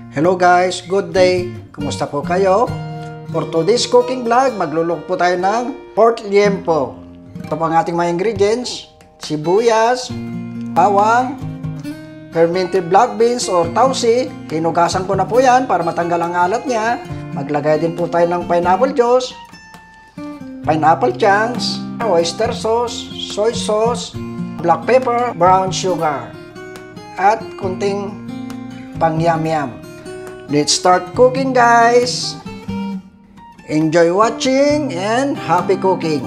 Hello guys, good day! Kumusta po kayo? For today's cooking vlog, magluluto po tayo ng pork liempo. Ito po ang ating mga ingredients: sibuyas, bawang, fermented black beans or tausi. Hinugasan ko na po yan para matanggal ang alat niya. Maglagay din po tayo ng pineapple juice, pineapple chunks, oyster sauce, soy sauce, black pepper, brown sugar, at kunting pang yam-yam. Let's start cooking, guys! Enjoy watching and happy cooking!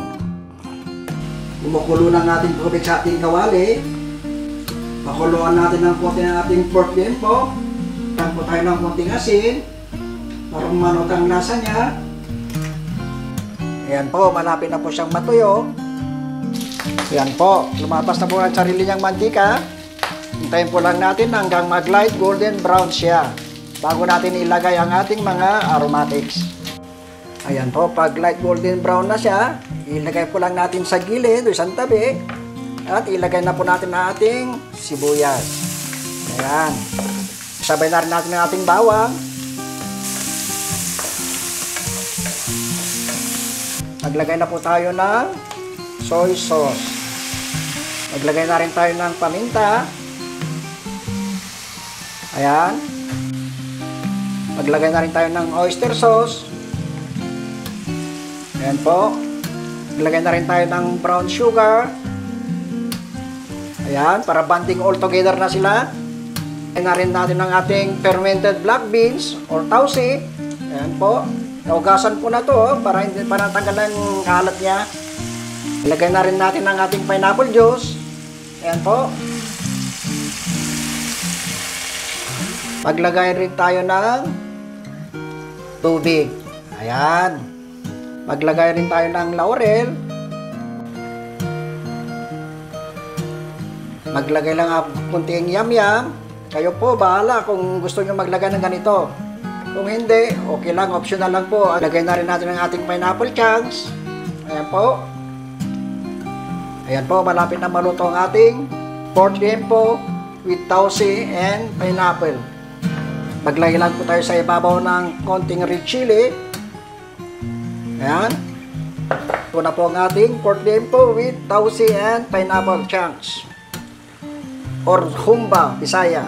Kumukulo na natin tubig sa ating kawali. Pakuluan natin ng konti ng ating pork liempo. Tagpo tayo ng konting asin para manok ang lasa niya. Ayan po, malapit na po siyang matuyo. Ayan po, lumabas na po ang sarili niyang mantika. Hintayin po lang natin hanggang mag-light golden brown siya bago natin ilagay ang ating mga aromatics. Ayan po, pag light golden brown na siya, ilagay po lang natin sa gilid o isang tabi at ilagay na po natin ang ating sibuyas. Ayan. Sabay na rin natin ang ating bawang. Maglagay na po tayo ng soy sauce. Maglagay na rin tayo ng paminta. Ayan. Maglagay na rin tayo ng oyster sauce. Ayan po. Maglagay na rin tayo ng brown sugar. Ayan, para banding all together na sila. Ayan na rin natin ang ating fermented black beans or tausi. Ayan po. Naugasan po na to para tanggal ang kalat niya. Ilagay na rin natin ang ating pineapple juice. Ayan po. Maglagay rin tayo ng tubig. Ayan. Maglagay rin tayo ng laurel. Maglagay lang kunting yam-yam. Kayo po, bahala kung gusto nyo maglagay ng ganito. Kung hindi, okay lang, optional lang po. Lagay na rin natin ang ating pineapple chunks. Ayan po. Ayan po, malapit na maluto ang ating pork liempo with tausi and pineapple. Maglagay lang po tayo sa ibabaw ng konting red chili. Ayan. Ito na po ang ating pork liempo with tausi and pineapple chunks. Or humba, Bisaya.